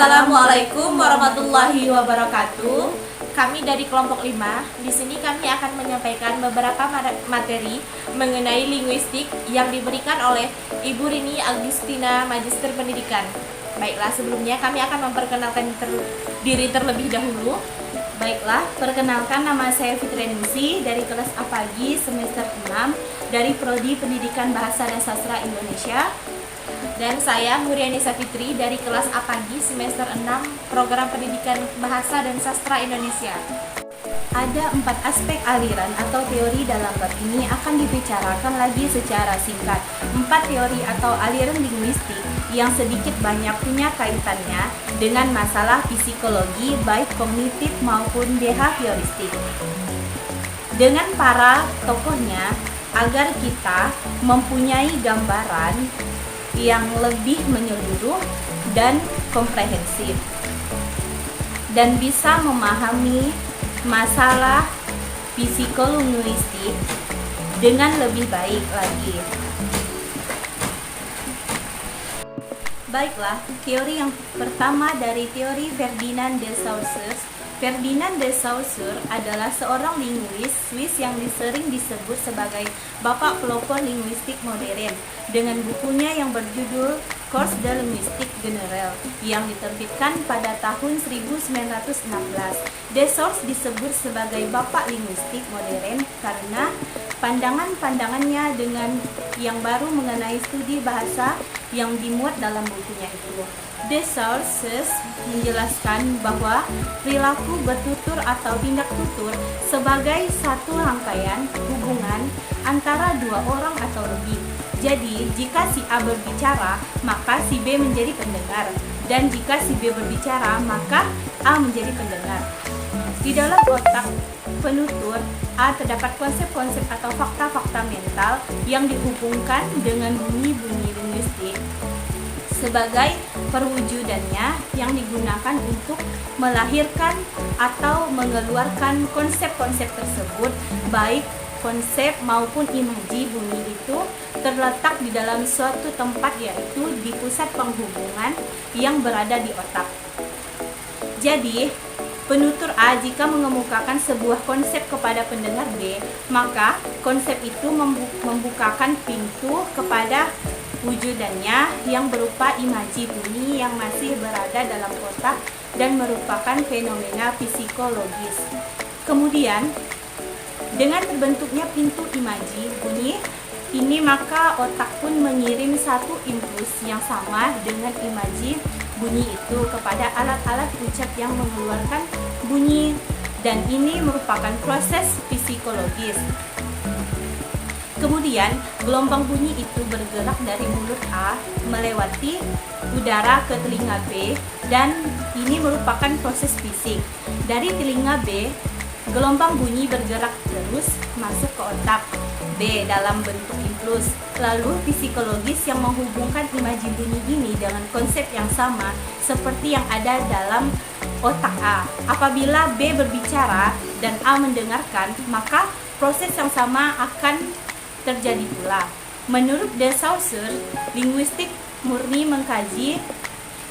Assalamualaikum warahmatullahi wabarakatuh. Kami dari kelompok 5. Di sini kami akan menyampaikan beberapa materi mengenai linguistik yang diberikan oleh Ibu Rini Agustina, Magister Pendidikan. Baiklah, sebelumnya kami akan memperkenalkan diri terlebih dahulu. Baiklah, perkenalkan, nama saya Fitrenusi dari kelas A pagi semester 6 dari Prodi Pendidikan Bahasa dan Sastra Indonesia. Dan saya Murianisa Fitri dari kelas A pagi semester 6 Program Pendidikan Bahasa dan Sastra Indonesia. Ada 4 aspek aliran atau teori dalam bab ini akan dibicarakan lagi secara singkat. 4 teori atau aliran linguistik yang sedikit banyak punya kaitannya dengan masalah psikologi baik kognitif maupun behavioristik. Dengan para tokohnya agar kita mempunyai gambaran yang lebih menyeluruh dan komprehensif dan bisa memahami masalah psikolinguistik dengan lebih baik lagi. Baiklah, teori yang pertama dari teori Ferdinand de Saussure. Ferdinand de Saussure adalah seorang linguis Swiss yang sering disebut sebagai bapak pelopor linguistik modern dengan bukunya yang berjudul Cours de Linguistique Générale yang diterbitkan pada tahun 1916. De Saussure disebut sebagai bapak linguistik modern karena pandangan-pandangannya dengan yang baru mengenai studi bahasa yang dimuat dalam bukunya itu. De Saussure menjelaskan bahwa perilaku bertutur atau tindak tutur sebagai satu rangkaian hubungan antara dua orang atau lebih. Jadi, jika si A berbicara, maka si B menjadi pendengar. Dan jika si B berbicara, maka A menjadi pendengar. Di dalam otak penutur A terdapat konsep-konsep atau fakta-fakta mental yang dihubungkan dengan bunyi-bunyi linguistik sebagai perwujudannya yang digunakan untuk melahirkan atau mengeluarkan konsep-konsep tersebut, baik konsep maupun imaji bunyi itu terletak di dalam suatu tempat, yaitu di pusat penghubungan yang berada di otak. Jadi, penutur A jika mengemukakan sebuah konsep kepada pendengar B, maka konsep itu membukakan pintu kepada wujudannya yang berupa imaji bunyi yang masih berada dalam otak dan merupakan fenomena psikologis. Kemudian, dengan terbentuknya pintu imaji bunyi ini, maka otak pun mengirim satu impuls yang sama dengan imaji bunyi itu kepada alat-alat ucap yang mengeluarkan bunyi, dan ini merupakan proses psikologis. Kemudian, gelombang bunyi itu bergerak dari mulut A melewati udara ke telinga B, dan ini merupakan proses fisik. Dari telinga B, gelombang bunyi bergerak terus masuk ke otak B dalam bentuk impuls. Lalu psikologis yang menghubungkan imaji bunyi ini dengan konsep yang sama seperti yang ada dalam otak A. Apabila B berbicara dan A mendengarkan, maka proses yang sama akan terjadi pula. Menurut De Saussure, linguistik murni mengkaji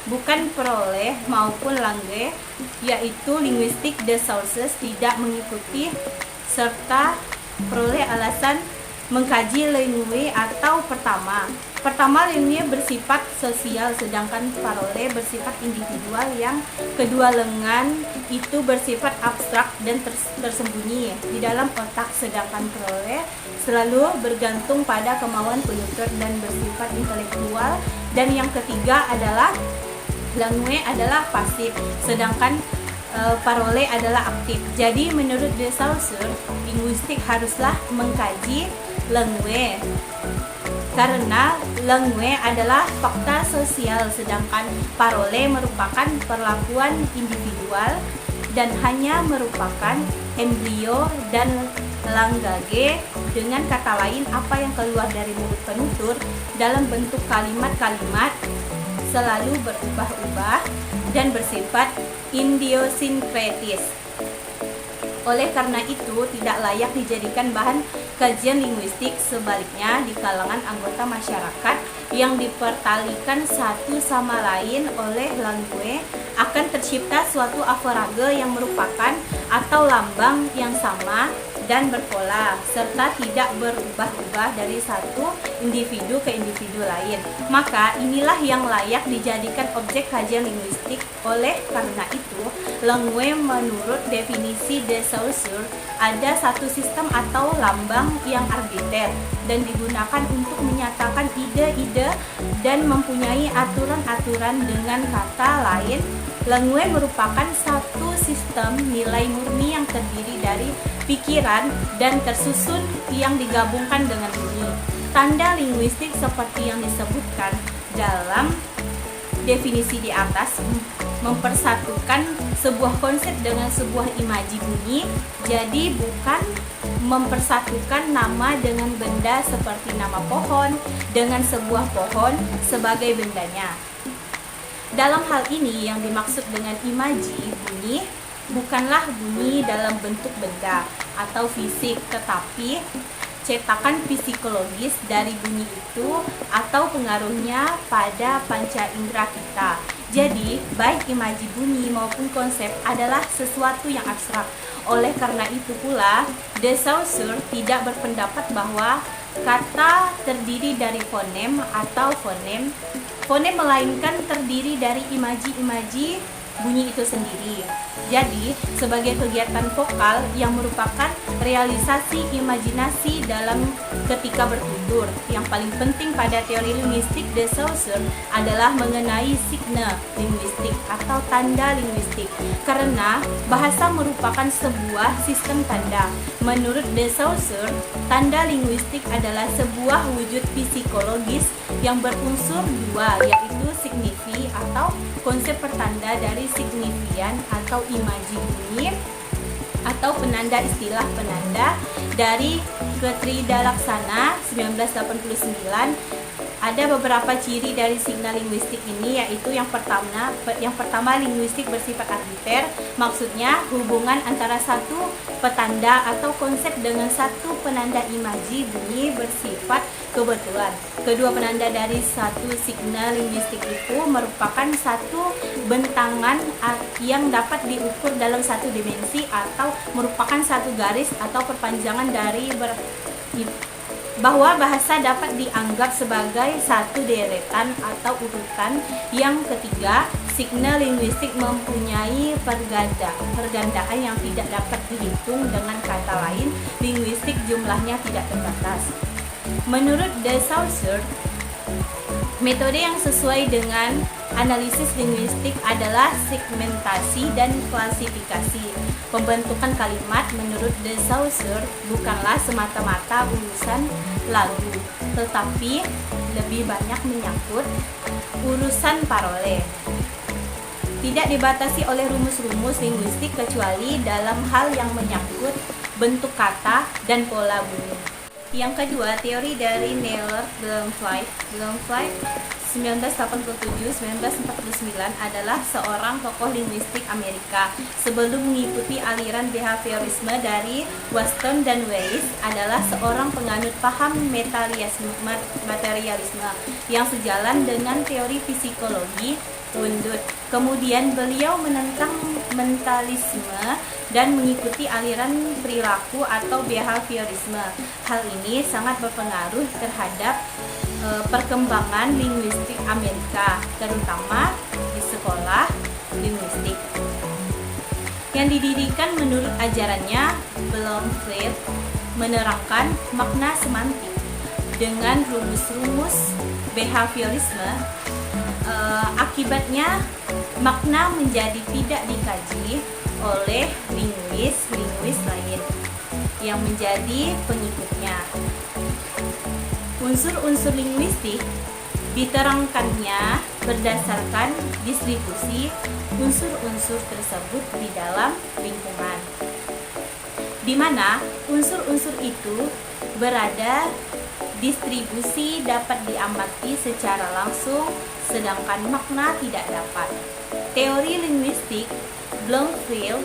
bukan peroleh maupun langue, yaitu linguistik De Saussure tidak mengikuti serta peroleh alasan mengkaji lingue atau Pertama, lingue bersifat sosial, sedangkan parole bersifat individual. Yang kedua lengan itu bersifat abstrak dan tersembunyi di dalam otak, sedangkan parole selalu bergantung pada kemauan penutur dan bersifat intelektual. Dan yang ketiga adalah langue adalah pasif, sedangkan parole adalah aktif. Jadi menurut De Saussure, linguistik haruslah mengkaji langue karena langue adalah fakta sosial, sedangkan parole merupakan perlakuan individual dan hanya merupakan embrio dan langage. Dengan kata lain, apa yang keluar dari mulut penutur dalam bentuk kalimat-kalimat selalu berubah-ubah dan bersifat idiosinkretis. Oleh karena itu, tidak layak dijadikan bahan kajian linguistik. Sebaliknya, di kalangan anggota masyarakat yang dipertalikan satu sama lain oleh langue, akan tercipta suatu aforage yang merupakan atau lambang yang sama dan berpola, serta tidak berubah-ubah dari satu individu ke individu lain. Maka inilah yang layak dijadikan objek kajian linguistik. Oleh karena itu, langue menurut definisi de Saussure ada satu sistem atau lambang yang arbiter dan digunakan untuk menyatakan ide-ide dan mempunyai aturan-aturan. Dengan kata lain, langue merupakan satu sistem nilai murni yang terdiri dari pikiran dan tersusun yang digabungkan dengan bunyi. Tanda linguistik seperti yang disebutkan dalam definisi di atas mempersatukan sebuah konsep dengan sebuah imaji bunyi. Jadi bukan mempersatukan nama dengan benda seperti nama pohon dengan sebuah pohon sebagai bendanya. Dalam hal ini yang dimaksud dengan imaji bunyi bukanlah bunyi dalam bentuk benda atau fisik, tetapi cetakan psikologis dari bunyi itu atau pengaruhnya pada panca indera kita. Jadi, baik imaji bunyi maupun konsep adalah sesuatu yang abstrak. Oleh karena itu pula, de Saussure tidak berpendapat bahwa kata terdiri dari fonem atau fonem, melainkan terdiri dari imaji-imaji bunyi itu sendiri. Jadi, sebagai kegiatan vokal yang merupakan realisasi imajinasi dalam ketika bertutur, yang paling penting pada teori linguistik de Saussure adalah mengenai signe linguistik atau tanda linguistik, karena bahasa merupakan sebuah sistem tanda. Menurut de Saussure, tanda linguistik adalah sebuah wujud psikologis yang berunsur dua, yaitu signifi atau konsep pertanda dari signifian atau imaji bunyi atau penanda istilah penanda dari Ketrida Laksana 1989. Ada beberapa ciri dari signal linguistik ini, yaitu yang pertama linguistik bersifat arbiter, maksudnya hubungan antara satu petanda atau konsep dengan satu penanda imaji bunyi bersifat kebetulan. Kedua penanda dari satu signal linguistik itu merupakan satu bentangan yang dapat diukur dalam satu dimensi atau merupakan satu garis atau perpanjangan dari bahwa bahasa dapat dianggap sebagai satu deretan atau urutan. Yang ketiga, signal linguistik mempunyai pergandaan yang tidak dapat dihitung. Dengan kata lain, linguistik jumlahnya tidak terbatas. Menurut de Saussure, metode yang sesuai dengan analisis linguistik adalah segmentasi dan klasifikasi. Pembentukan kalimat menurut de Saussure bukanlah semata-mata urusan lagu, tetapi lebih banyak menyangkut urusan parole. Tidak dibatasi oleh rumus-rumus linguistik kecuali dalam hal yang menyangkut bentuk kata dan pola bunyi. Yang kedua, teori dari Neil Blomfield 1987-1949 adalah seorang tokoh linguistik Amerika. Sebelum mengikuti aliran behaviorisme dari Weston dan Weiss, adalah seorang penganut paham materialisme yang sejalan dengan teori psikologi Wundt. Kemudian beliau menentang mentalisme dan mengikuti aliran perilaku atau behaviorisme. Hal ini sangat berpengaruh terhadap perkembangan linguistik Amerika, terutama di sekolah linguistik. Yang didirikan menurut ajarannya, Blomfield menerangkan makna semantik dengan rumus-rumus behaviorisme. Akibatnya, makna menjadi tidak dikaji oleh linguis lain yang menjadi pengikutnya. Unsur-unsur linguistik diterangkannya berdasarkan distribusi unsur-unsur tersebut di dalam lingkungan, di mana unsur-unsur itu berada. Distribusi dapat diamati secara langsung, sedangkan makna tidak dapat. Teori linguistik Blomfield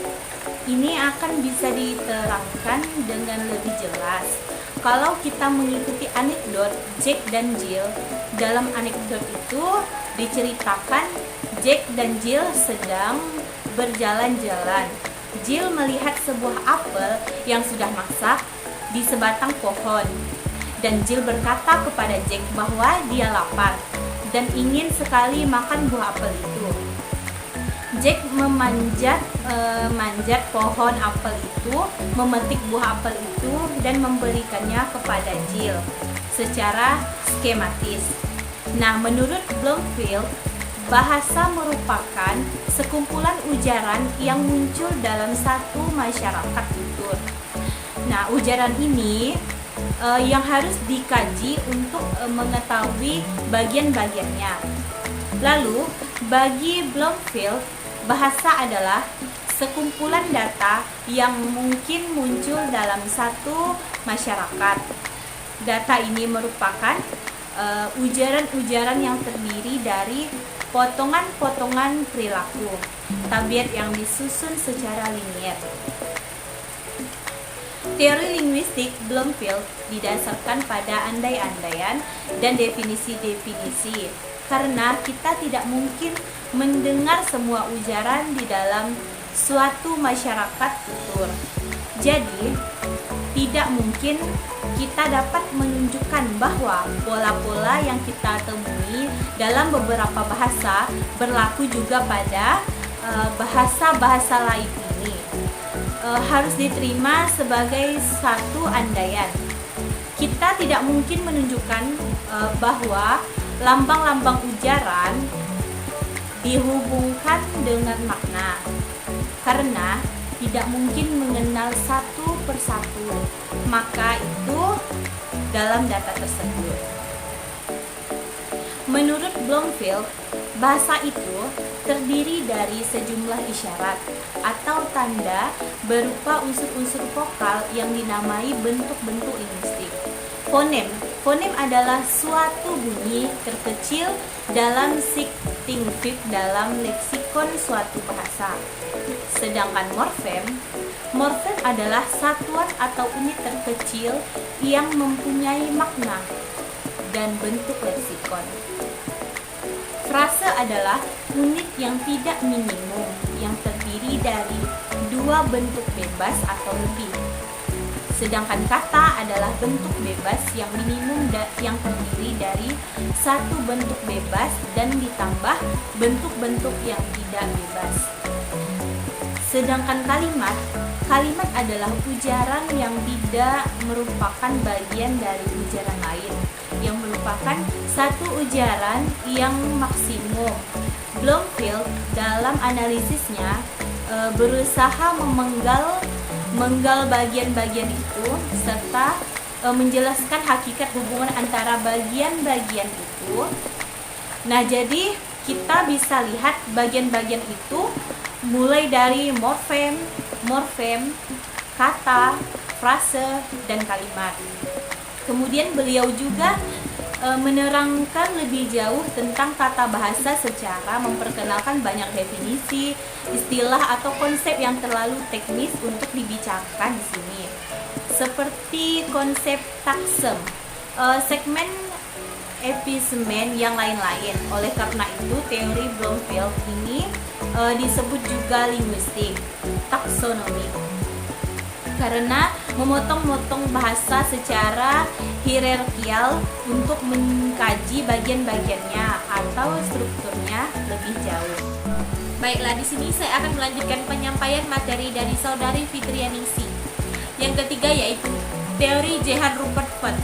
ini akan bisa diterangkan dengan lebih jelas kalau kita mengikuti anekdot Jack dan Jill, dalam anekdot itu diceritakan Jack dan Jill sedang berjalan-jalan. Jill melihat sebuah apel yang sudah masak di sebatang pohon, dan Jill berkata kepada Jack bahwa dia lapar dan ingin sekali makan buah apel itu. Jack manjat pohon apel itu, memetik buah apel itu dan memberikannya kepada Jill secara skematis. Nah, menurut Bloomfield, bahasa merupakan sekumpulan ujaran yang muncul dalam satu masyarakat tutur. Nah, ujaran ini yang harus dikaji untuk mengetahui bagian-bagiannya. Lalu, bagi Bloomfield, bahasa adalah sekumpulan data yang mungkin muncul dalam satu masyarakat. Data ini merupakan ujaran-ujaran yang terdiri dari potongan-potongan perilaku, tabiat yang disusun secara linier. Teori linguistik Bloomfield didasarkan pada andai-andaian dan definisi-definisi, karena kita tidak mungkin mendengar semua ujaran di dalam suatu masyarakat tutur. Jadi, tidak mungkin kita dapat menunjukkan bahwa pola-pola yang kita temui dalam beberapa bahasa berlaku juga pada bahasa-bahasa lain ini. Harus diterima sebagai satu andaian. Kita tidak mungkin menunjukkan bahwa lambang-lambang ujaran dihubungkan dengan makna, karena tidak mungkin mengenal satu persatu maka itu dalam data tersebut. Menurut Bloomfield, bahasa itu terdiri dari sejumlah isyarat atau tanda berupa unsur-unsur vokal yang dinamai bentuk-bentuk linguistik. Fonem adalah suatu bunyi terkecil dalam distinctive dalam leksikon suatu bahasa. Sedangkan morfem adalah satuan atau unit terkecil yang mempunyai makna dan bentuk leksikon. Frase adalah unit yang tidak minimum yang terdiri dari dua bentuk bebas atau lebih. Sedangkan kata adalah bentuk bebas yang minimum yang terdiri dari satu bentuk bebas dan ditambah bentuk-bentuk yang tidak bebas. Sedangkan kalimat adalah ujaran yang tidak merupakan bagian dari ujaran lain, yang merupakan satu ujaran yang maksimum. Bloomfield dalam analisisnya berusaha menggal bagian-bagian itu serta menjelaskan hakikat hubungan antara bagian-bagian itu. Nah, jadi kita bisa lihat bagian-bagian itu mulai dari morfem, kata, frase, dan kalimat. Kemudian beliau juga menerangkan lebih jauh tentang tata bahasa secara memperkenalkan banyak definisi, istilah atau konsep yang terlalu teknis untuk dibicarakan di sini. Seperti konsep taksem, segmen episemen yang lain-lain. Oleh karena itu, teori Bloomfield ini disebut juga linguistik taksonomi, karena memotong-motong bahasa secara hierarkial untuk mengkaji bagian-bagiannya atau strukturnya lebih jauh. Baiklah, di sini saya akan melanjutkan penyampaian materi dari saudari Fitrianingsih. Yang ketiga yaitu teori Johann Rupert Foote.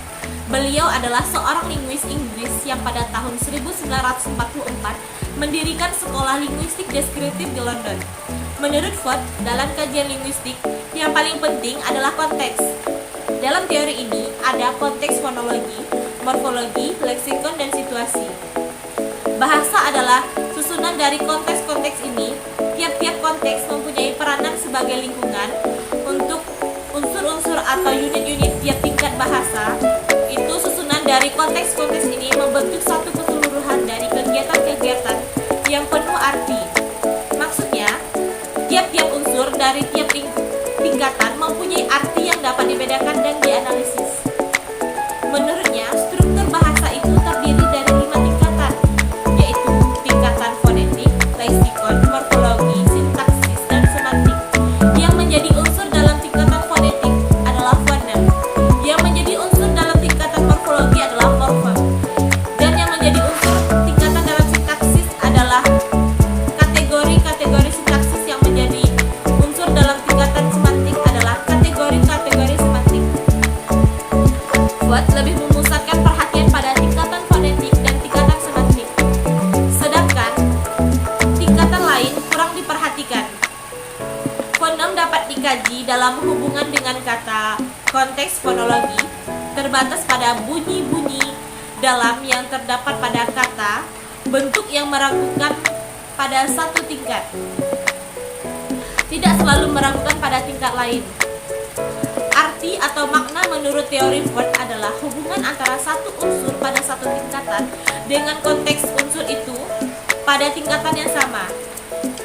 Beliau adalah seorang linguis Inggris yang pada tahun 1944 mendirikan sekolah linguistik deskriptif di London. Menurut Foote, dalam kajian linguistik, yang paling penting adalah konteks. Dalam teori ini ada konteks fonologi, morfologi, leksikon, dan situasi. Bahasa adalah susunan dari konteks-konteks ini. Tiap-tiap konteks mempunyai peranan sebagai lingkungan untuk unsur-unsur atau unit-unit tiap tingkat bahasa. Itu susunan dari konteks-konteks ini membentuk satu keseluruhan dari kegiatan-kegiatan yang penuh arti. Maksudnya, tiap-tiap unsur dari tiap tingkatan mempunyai arti yang dapat dibedakan dan dianalisis. dikaji dalam hubungan dengan kata konteks fonologi terbatas pada bunyi-bunyi dalam yang terdapat pada kata, bentuk yang meragukan pada satu tingkat, tidak selalu meragukan pada tingkat lain. Arti atau makna menurut teori Ford adalah hubungan antara satu unsur pada satu tingkatan dengan konteks unsur itu pada tingkatan yang sama.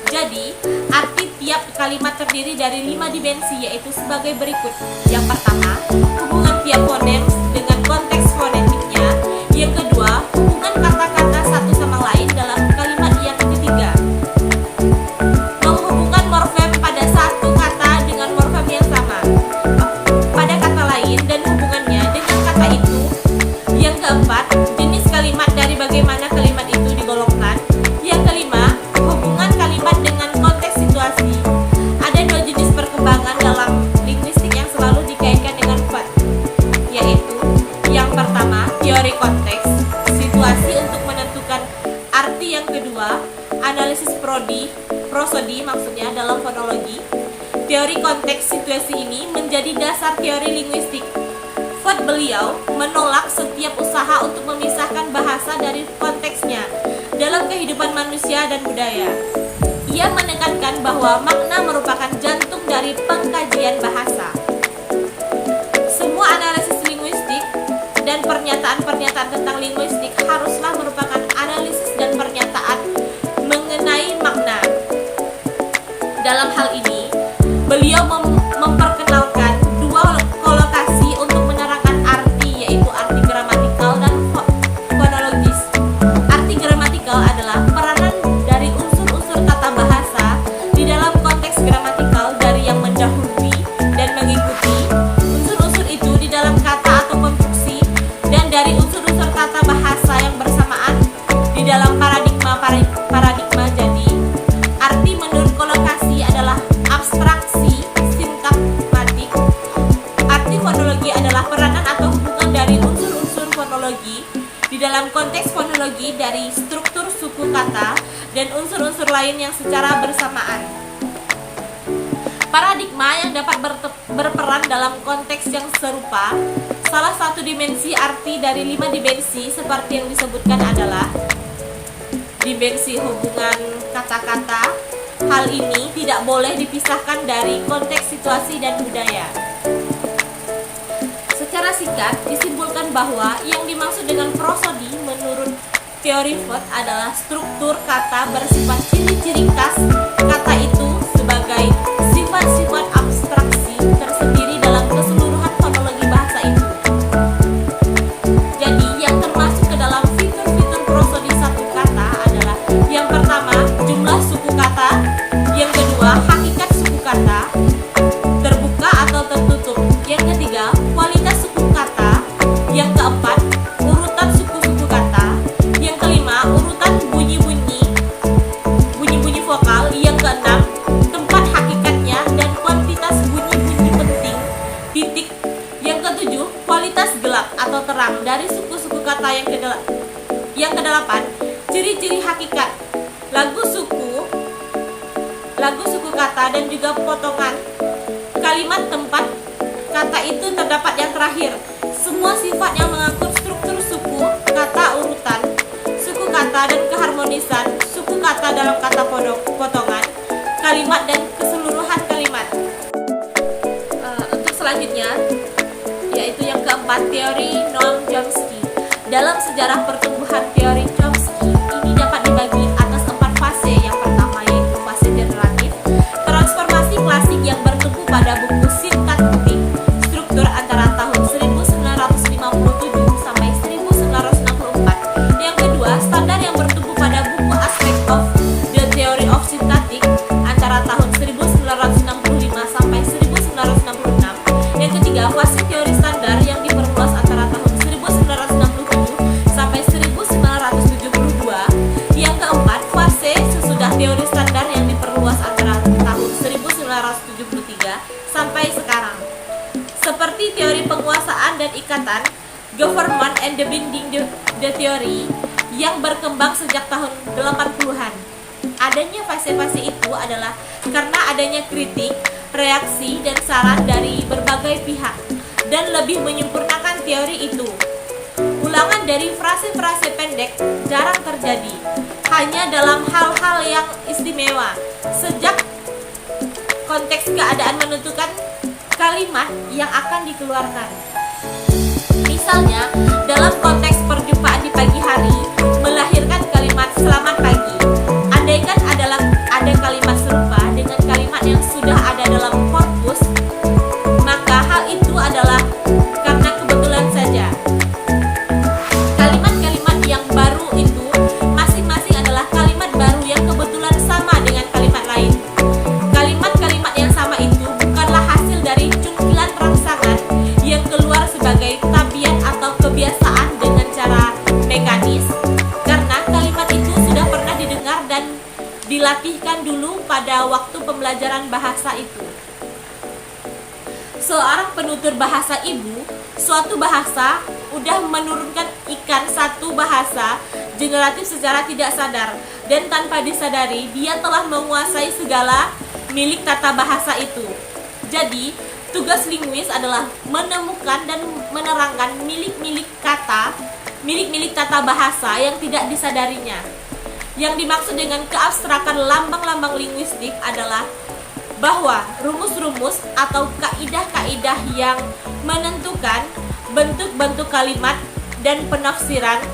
Jadi, arti tiap kalimat terdiri dari 5 dimensi, yaitu sebagai berikut. Yang pertama, hubungan tiap fonem dengan konteks fonetiknya. Yang kedua, hubungan kata-kata satu sama lain dalam kalimat. Yang ketiga, menghubungkan morfem pada satu kata dengan morfem yang sama pada kata lain dan hubungannya dengan kata itu. Yang keempat, jenis kalimat dari bagaimana kalimat itu digolongkan. Yang kelima, hubungan kalimat dengan konteks situasi. Ada 2 jenis perkembangan dalam linguistik yang selalu dikaitkan dengan Ford, yaitu yang pertama, teori konteks situasi untuk menentukan arti. Yang kedua, analisis prosodi maksudnya dalam fonologi. Teori konteks situasi ini menjadi dasar teori linguistik. Ford beliau menolak setiap usaha untuk memisahkan bahasa dari konteksnya dalam kehidupan manusia dan budaya. Ia menekankan bahwa makna merupakan jantung dari pengkajian bahasa. Semua analisis linguistik dan pernyataan-pernyataan tentang linguistik haruslah merupakan analisis dan pernyataan mengenai makna. Dalam hal ini, beliau memperkenalkan 2 kolokasi untuk menerangkan arti, yaitu arti gramatikal dan fonologis. Arti gramatikal adalah peranan dari unsur-unsur tata bahasa di dalam konteks gramatikal dari yang mendahului dan mengikuti unsur-unsur itu di dalam kata atau konstruksi, dan dari unsur-unsur tata bahasa yang bersamaan di dalam paradigma. Jadi, arti menurut kolokasi adalah abstraksi sintakmatik. Arti fonologi adalah peranan atau hubungan dari unsur-unsur fonologi di dalam konteks fonologi dari struktur suku kata dan unsur-unsur lain yang secara bersamaan. Paradigma yang dapat berperan dalam konteks yang serupa. Salah satu dimensi arti dari 5 dimensi seperti yang disebutkan adalah dimensi hubungan kata-kata. Hal ini tidak boleh dipisahkan dari konteks situasi dan budaya. Secara singkat, disimpulkan bahwa yang dimaksud dengan prosodi menurut teori Ford adalah struktur kata bersifat ciri-ciri khas kata itu sebagai sifat-sifat abstraksi tersendiri dalam keseluruhan fonologi bahasa itu. Jadi, yang termasuk ke dalam fitur-fitur prosodi satu kata adalah yang pertama, jumlah suku kata. Yang kedua, hakikat suku kata, terbuka atau tertutup. Yang ketiga, kualitas suku kata. Yang keempat, urutan suku-suku kata. Yang kelima, urutan bunyi-bunyi vokal. Yang keenam, tempat hakikatnya dan kuantitas bunyi-bunyi penting, titik. Yang ketujuh, kualitas gelap atau terang dari suku-suku kata. Yang kedelapan, ciri-ciri hakikat lagu suku kata dan juga potongan kalimat tempat kata itu terdapat. Yang terakhir, semua sifat yang mengangkut struktur suku kata, urutan suku kata dan keharmonisan suku kata dalam kata potongan kalimat dan keseluruhan kalimat. Untuk selanjutnya, yaitu yang keempat, teori Noam Chomsky. Dalam sejarah pertumbuhan teori Chomsky ini dapat dibagi atas 4 fase. Yang pertama yaitu fase generatif, transformasi klasik yang bertumbuh pada buku sintaktik struktur antara tahun 1957 sampai 1964. Yang kedua, standar yang bertumbuh pada buku Aspect of the Theory of Syntactic antara tahun 1965 sampai 1966. Yang ketiga, fase teori standar yang diperluas antara tahun 1967 sampai 1972. Yang keempat, fase sesudah teori standar yang diperluas antara tahun 1973 sampai sekarang. Seperti teori penguasaan dan ikatan, government and the binding the theory yang berkembang sejak tahun 80-an. Adanya fase-fase itu adalah karena adanya kritik reaksi, dan saran dari berbagai pihak, dan lebih menyempurnakan teori itu. Ulangan dari frase-frase pendek jarang terjadi, hanya dalam hal-hal yang istimewa, sejak konteks keadaan menentukan kalimat yang akan dikeluarkan. Misalnya, dalam konteks perjumpaan di pagi hari, melahirkan kalimat selamat pagi. Andaikan ada kalimat serupa dengan kalimat yang sudah ada dalam korpus, maka hal itu adalah karena kebetulan saja. Kalimat-kalimat yang baru itu masing-masing adalah kalimat baru yang kebetulan sama dengan kalimat lain. Kalimat-kalimat yang sama itu bukanlah hasil dari cungkilan rangsangan yang keluar sebagai tabiat atau kebiasaan dengan cara mekanis, karena kalimat itu sudah pernah didengar dan dilatihkan dulu pada waktu pembelajaran bahasa itu. Seorang penutur bahasa ibu, suatu bahasa udah menurunkan ikan satu bahasa generatif secara tidak sadar, dan tanpa disadari dia telah menguasai segala milik tata bahasa itu. Jadi, tugas linguis adalah menemukan dan menerangkan milik-milik tata bahasa yang tidak disadarinya. Yang dimaksud dengan keabstrakan lambang-lambang linguistik adalah bahwa rumus-rumus atau kaidah-kaidah yang menentukan bentuk-bentuk kalimat dan penafsiran,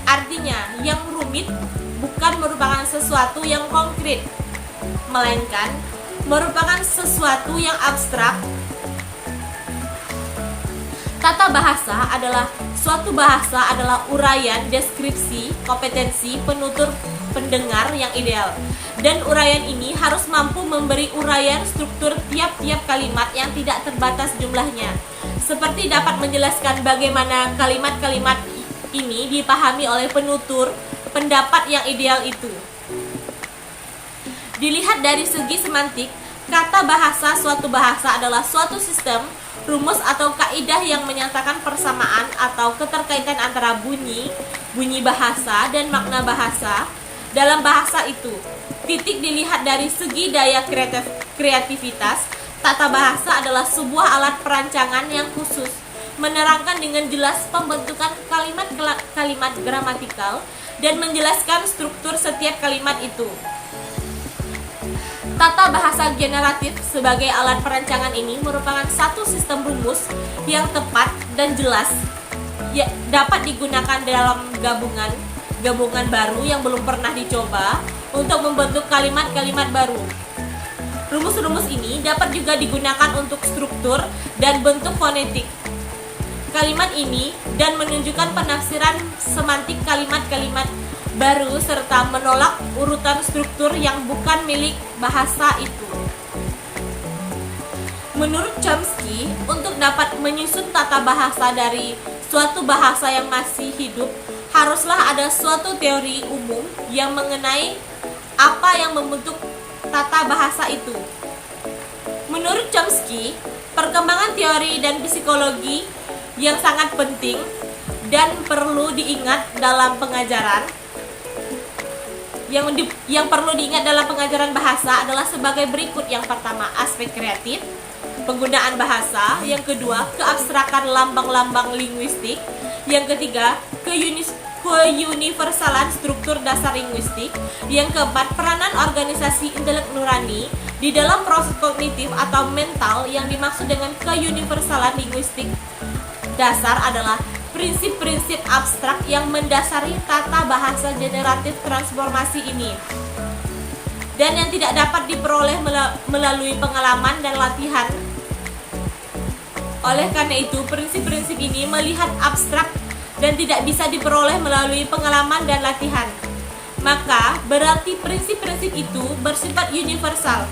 artinya yang rumit bukan merupakan sesuatu yang konkret, melainkan merupakan sesuatu yang abstrak. Tata bahasa adalah suatu bahasa adalah uraian, deskripsi, kompetensi penutur pendengar yang ideal. Dan uraian ini harus mampu memberi uraian struktur tiap-tiap kalimat yang tidak terbatas jumlahnya, seperti dapat menjelaskan bagaimana kalimat-kalimat ini dipahami oleh penutur pendapat yang ideal itu. Dilihat dari segi semantik, kata bahasa suatu bahasa adalah suatu sistem, rumus atau kaidah yang menyatakan persamaan atau keterkaitan antara bunyi bahasa dan makna bahasa dalam bahasa itu. Titik dilihat dari segi daya kreativitas, tata bahasa adalah sebuah alat perancangan yang khusus, menerangkan dengan jelas pembentukan kalimat-kalimat gramatikal dan menjelaskan struktur setiap kalimat itu. Tata bahasa generatif sebagai alat perancangan ini merupakan satu sistem rumus yang tepat dan jelas ya, dapat digunakan dalam gabungan baru yang belum pernah dicoba untuk membentuk kalimat-kalimat baru. Rumus-rumus ini dapat juga digunakan untuk struktur dan bentuk fonetik kalimat ini dan menunjukkan penafsiran semantik kalimat-kalimat baru serta menolak urutan struktur yang bukan milik bahasa itu. Menurut Chomsky, untuk dapat menyusun tata bahasa dari suatu bahasa yang masih hidup, haruslah ada suatu teori umum yang mengenai apa yang membentuk tata bahasa itu. Menurut Chomsky, perkembangan teori dan psikologi yang sangat penting dan perlu diingat dalam pengajaran yang perlu diingat dalam pengajaran bahasa adalah sebagai berikut. Yang pertama, aspek kreatif penggunaan bahasa. Yang kedua, keabstrakan lambang-lambang linguistik. Yang ketiga, keuniversalan struktur dasar linguistik. Yang keempat, peranan organisasi intelek nurani di dalam proses kognitif atau mental. Yang dimaksud dengan keuniversalan linguistik dasar adalah prinsip-prinsip abstrak yang mendasari tata bahasa generatif transformasi ini dan yang tidak dapat diperoleh melalui pengalaman dan latihan. Oleh karena itu, prinsip-prinsip ini melihat abstrak dan tidak bisa diperoleh melalui pengalaman dan latihan. Maka berarti prinsip-prinsip itu bersifat universal.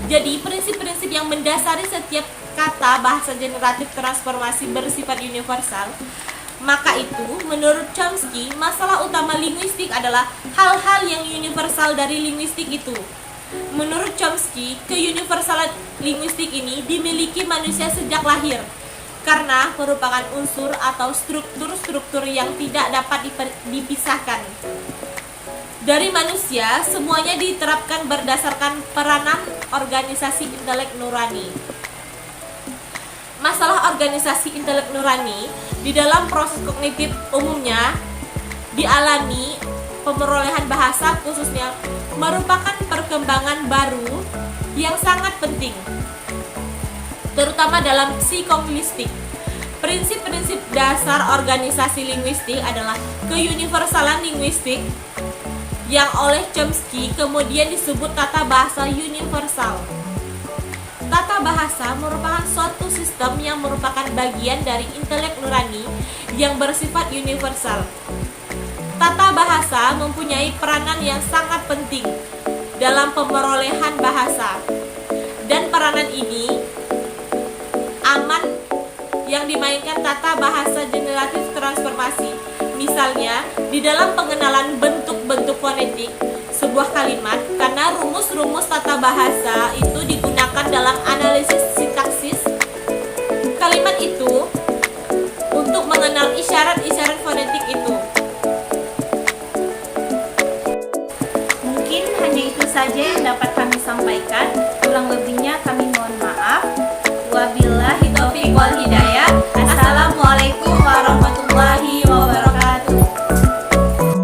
Jadi prinsip-prinsip yang mendasari setiap kata bahasa generatif transformasi bersifat universal. Maka itu, menurut Chomsky, masalah utama linguistik adalah hal-hal yang universal dari linguistik itu. Menurut Chomsky, keuniversalan linguistik ini dimiliki manusia sejak lahir karena merupakan unsur atau struktur-struktur yang tidak dapat dipisahkan. dari manusia, semuanya diterapkan berdasarkan peranan organisasi intelek nurani. Masalah organisasi intelek nurani di dalam proses kognitif umumnya dialami pemerolehan bahasa khususnya merupakan perkembangan baru yang sangat penting, terutama dalam psikolinguistik. Prinsip-prinsip dasar organisasi linguistik adalah keuniversalan linguistik yang oleh Chomsky kemudian disebut tata bahasa universal. Tata bahasa merupakan suatu sistem yang merupakan bagian dari intelek nurani yang bersifat universal. Tata bahasa mempunyai peranan yang sangat penting dalam pemerolehan bahasa, dan peranan ini aman yang dimainkan tata bahasa generatif transformasi. Misalnya, di dalam pengenalan bentuk-bentuk fonetik sebuah kalimat, karena rumus-rumus tata bahasa itu digunakan dalam analisis sintaksis kalimat itu untuk mengenal isyarat-isyarat fonetik itu. Mungkin hanya itu saja yang dapat kami sampaikan. Kurang lebihnya kami mohon maaf. Wabillahi taufiq wal hidayah.